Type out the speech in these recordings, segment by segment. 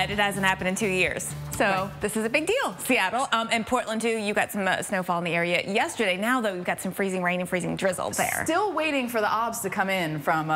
but it hasn't happened in 2 years. So this is a big deal. Seattle and Portland, too. You got some snowfall in the area yesterday. Now, though, we've got some freezing rain and freezing drizzle there. Still waiting for the obs to come in from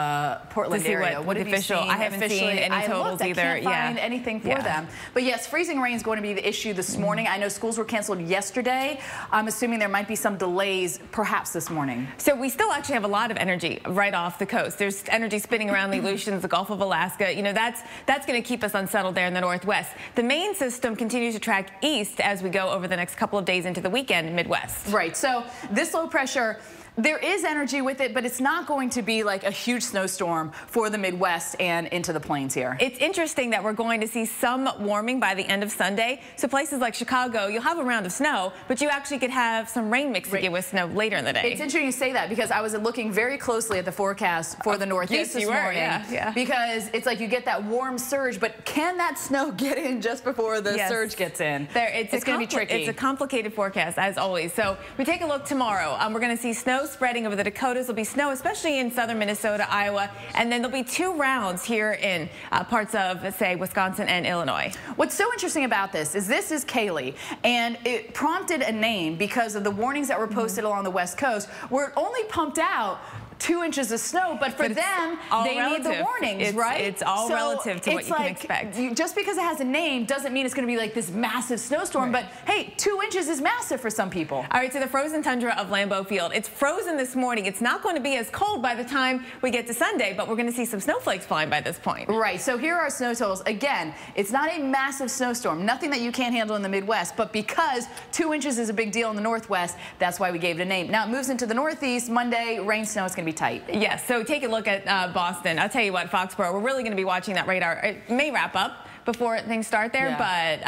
Portland area. What have you seen? I haven't seen any totals either. I can't find anything for them. But yes, freezing rain is going to be the issue this morning. I know schools were canceled yesterday. I'm assuming there might be some delays perhaps this morning. So we still actually have a lot of energy right off the coast. There's energy spinning around the Aleutians, the Gulf of Alaska. You know, that's going to keep us unsettled there in the northwest. The main system continues to track east as we go over the next couple of days into the weekend, Midwest. Right. So this low pressure, there is energy with it, but it's not going to be like a huge snowstorm for the Midwest and into the plains here. It's interesting that we're going to see some warming by the end of Sunday. So places like Chicago, you'll have a round of snow, but you actually could have some rain mixing in with snow later in the day. It's interesting you say that because I was looking very closely at the forecast for the Northeast this morning. Because it's like you get that warm surge, but can that snow get in just before the surge gets in? It's going to be tricky. It's a complicated forecast, as always. So we take a look tomorrow. We're going to see snow spreading over the Dakotas. There'll be snow, especially in southern Minnesota, Iowa, and then there'll be 2 rounds here in parts of, say, Wisconsin and Illinois. What's so interesting about this is Kaylee, and it prompted a name because of the warnings that were posted along the West Coast, where it only pumped out 2 inches of snow, but for them, they need the warnings, right? It's all relative to what you can expect. Just because it has a name doesn't mean it's going to be like this massive snowstorm, but hey, 2 inches is massive for some people. All right, so the frozen tundra of Lambeau Field. It's frozen this morning. It's not going to be as cold by the time we get to Sunday, but we're going to see some snowflakes flying by this point. Right, so here are snow totals. Again, it's not a massive snowstorm, nothing that you can't handle in the Midwest, but because 2 inches is a big deal in the Northwest, that's why we gave it a name. Now it moves into the Northeast. Monday, rain, snow, it's going to be tight. Yes, so take a look at Boston. I'll tell you what, Foxborough, we're really going to be watching that radar. It may wrap up before things start there, but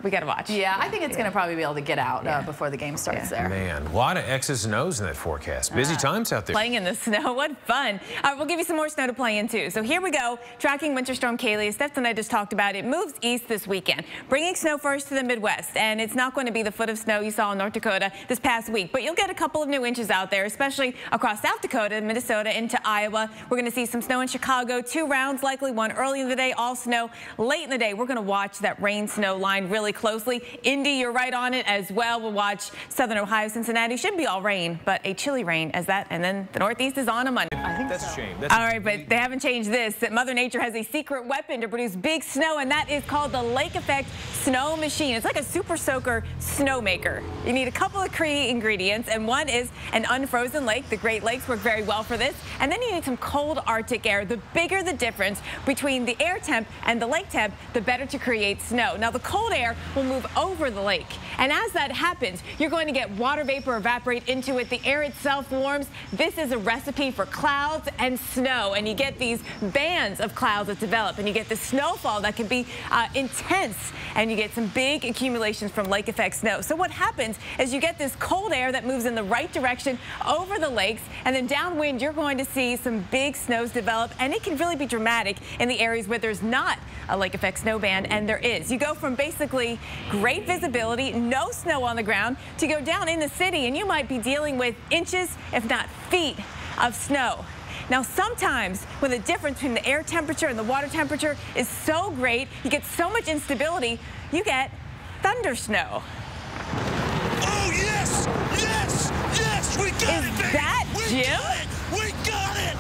we got to watch. Yeah, I think it's going to probably be able to get out before the game starts there. Man, a lot of X's and O's in that forecast. Busy times out there. Playing in the snow, what fun. All right, we'll give you some more snow to play in, too. So here we go, tracking Winter Storm Kaylee. As Steph and I just talked about, it moves east this weekend, bringing snow first to the Midwest, and it's not going to be the foot of snow you saw in North Dakota this past week, but you'll get a couple of new inches out there, especially across South Dakota, Minnesota, into Iowa. We're going to see some snow in Chicago, 2 rounds, likely one early in the day, all snow late in the day. We're going to watch that rain-snow line really closely. Indy, you're right on it as well. We'll watch southern Ohio, Cincinnati. Should be all rain, but a chilly rain as that. And then the Northeast is on a Monday. I think that's a shame. All right, but they haven't changed this. That Mother Nature has a secret weapon to produce big snow, and that is called the Lake Effect Snow Machine. It's like a super soaker snow maker. You need a couple of key ingredients, and one is an unfrozen lake. The Great Lakes work very well for this. And then you need some cold Arctic air. The bigger the difference between the air temp and the lake temp, the better to create snow. Now, the cold air will move over the lake, and as that happens, you're going to get water vapor evaporate into it. The air itself warms. This is a recipe for clouds and snow, and you get these bands of clouds that develop, and you get the snowfall that can be intense, and you get some big accumulations from lake effect snow. So what happens is you get this cold air that moves in the right direction over the lakes, and then downwind, you're going to see some big snows develop, and it can really be dramatic in the areas where there's not a lake effect snow band, and there is. You go from basically great visibility, no snow on the ground, to go down in the city, and you might be dealing with inches, if not feet, of snow. Now, sometimes when the difference between the air temperature and the water temperature is so great, you get so much instability, you get thunder snow. Oh, yes! Yes! Yes! We got it, baby! Is that Jim? We got it!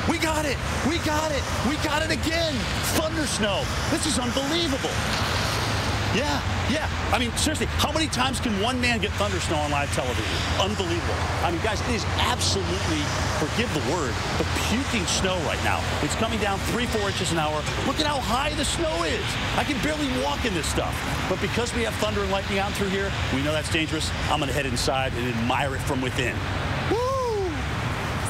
We got it! We got it! We got it again! Thunder snow! This is unbelievable! Yeah. I mean, seriously, how many times can one man get thunder snow on live television? Unbelievable. I mean, guys, it is absolutely, forgive the word, but puking snow right now. It's coming down 3-4 inches an hour. Look at how high the snow is. I can barely walk in this stuff. But because we have thunder and lightning out through here, we know that's dangerous. I'm going to head inside and admire it from within.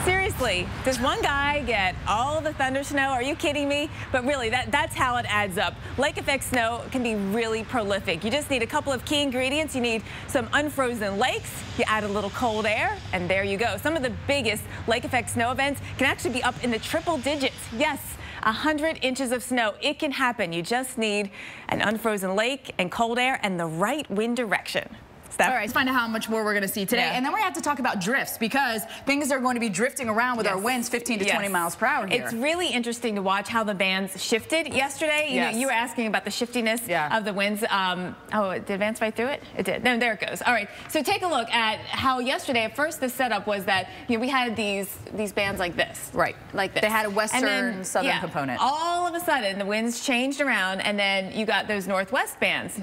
Seriously, does one guy get all the thunder snow? Are you kidding me? But really, that's how it adds up. Lake effect snow can be really prolific. You just need a couple of key ingredients. You need some unfrozen lakes. You add a little cold air, and there you go. Some of the biggest lake effect snow events can actually be up in the triple digits. Yes, 100 inches of snow. It can happen. You just need an unfrozen lake and cold air and the right wind direction. Steph? All right, let's find out how much more we're going to see today. And then we have to talk about drifts because things are going to be drifting around with our winds 15 to 20 miles per hour here. It's really interesting to watch how the bands shifted yesterday. You know, you were asking about the shiftiness of the winds. Oh, did it advance right through it? It did. No, there it goes. All right, so take a look at how yesterday, at first the setup was that, you know, we had these bands like this. Right. Like this. They had a western, southern component. All of a sudden, the winds changed around, and then you got those northwest bands.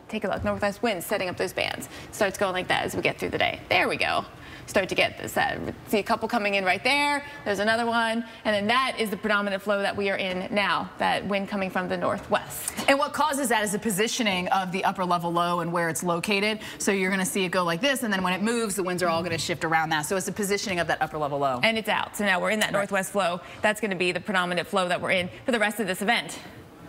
Take a look. Northwest winds setting up those bands. Starts going like that as we get through the day. There we go. Start to get this. See a couple coming in right there. There's another one. And then that is the predominant flow that we are in now, that wind coming from the northwest. And what causes that is the positioning of the upper level low and where it's located. So you're going to see it go like this, and then when it moves, the winds are all going to shift around that. So it's the positioning of that upper level low. And it's out. So now we're in that northwest flow. That's going to be the predominant flow that we're in for the rest of this event.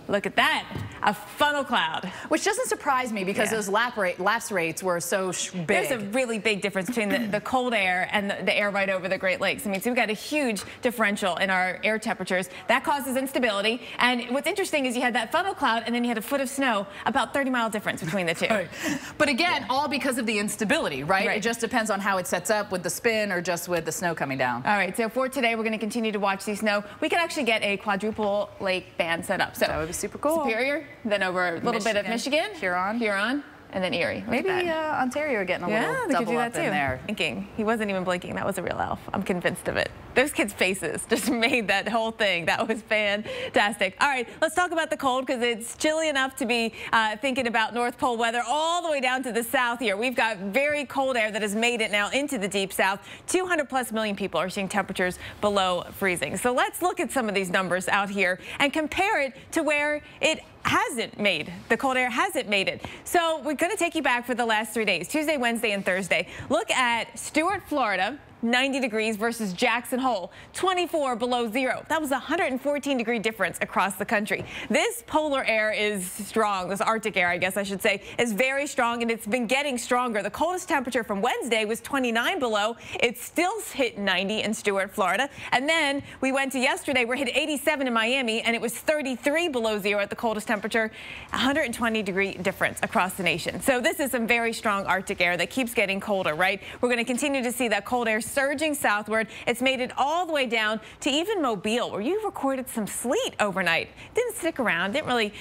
Look at that, a funnel cloud. Which doesn't surprise me because those lapse rates were so big. There's a really big difference between the cold air and the air right over the Great Lakes. I mean, so we've got a huge differential in our air temperatures. That causes instability. And what's interesting is you had that funnel cloud and then you had a foot of snow, about 30-mile difference between the two. Right. But again, all because of the instability, right? It just depends on how it sets up with the spin or just with the snow coming down. All right, so for today, we're going to continue to watch the snow. We could actually get a quadruple lake band set up. So that would be super cool. Superior, then over a little bit of Michigan, Huron, and then Erie. Maybe Ontario getting a little double up in there. Thinking. He wasn't even blinking. That was a real elf. I'm convinced of it. Those kids' faces just made that whole thing. That was fantastic. All right, let's talk about the cold because it's chilly enough to be thinking about North Pole weather all the way down to the south here. We've got very cold air that has made it now into the deep south. 200+ million people are seeing temperatures below freezing. So let's look at some of these numbers out here and compare it to where it hasn't made. The cold air hasn't made it. So we're going to take you back for the last 3 days, Tuesday, Wednesday, and Thursday. Look at Stuart, Florida. 90 degrees versus Jackson Hole, 24 below zero. That was a 114-degree difference across the country. This polar air is strong. This Arctic air, I guess I should say, is very strong, and it's been getting stronger. The coldest temperature from Wednesday was 29 below. It still hit 90 in Stuart, Florida. And then we went to yesterday. We're hit 87 in Miami, and it was 33 below zero at the coldest temperature. 120-degree difference across the nation. So this is some very strong Arctic air that keeps getting colder, right? We're going to continue to see that cold air surging southward. It's made it all the way down to even Mobile, where you recorded some sleet overnight. Didn't stick around, didn't really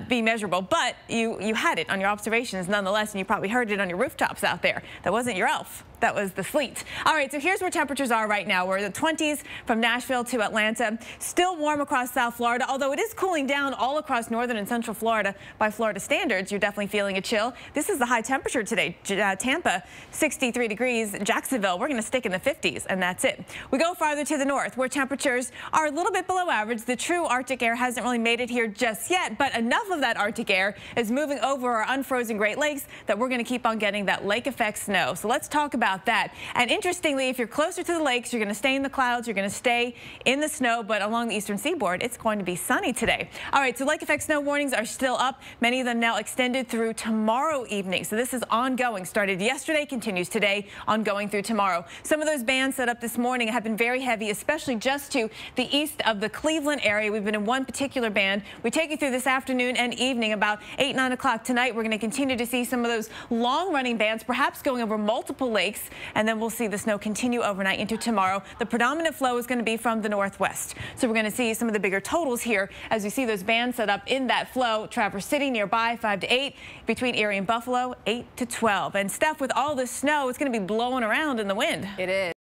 be measurable, but you had it on your observations nonetheless, and you probably heard it on your rooftops out there. That wasn't your elf. That was the sleet. All right, so here's where temperatures are right now. We're in the 20s from Nashville to Atlanta. Still warm across South Florida, although it is cooling down all across northern and central Florida. By Florida standards, you're definitely feeling a chill. This is the high temperature today. Tampa, 63 degrees. Jacksonville, we're going to stick in the 50s, and that's it. We go farther to the north, where temperatures are a little bit below average. The true Arctic air hasn't really made it here just yet, but enough of that Arctic air is moving over our unfrozen Great Lakes that we're going to keep on getting that lake effect snow. So let's talk about that. And interestingly, if you're closer to the lakes, you're going to stay in the clouds, you're going to stay in the snow, but along the eastern seaboard, it's going to be sunny today. All right, so lake effect snow warnings are still up. Many of them now extended through tomorrow evening. So this is ongoing. Started yesterday, continues today, ongoing through tomorrow. Some of those bands set up this morning have been very heavy, especially just to the east of the Cleveland area. We've been in one particular band. We take you through this afternoon and evening about 8, 9 o'clock tonight. We're going to continue to see some of those long-running bands, perhaps going over multiple lakes, and then we'll see the snow continue overnight into tomorrow. The predominant flow is going to be from the northwest. So we're going to see some of the bigger totals here as we see those bands set up in that flow. Traverse City nearby, 5 to 8. Between Erie and Buffalo, 8 to 12. And Steph, with all this snow, it's going to be blowing around in the wind. It is.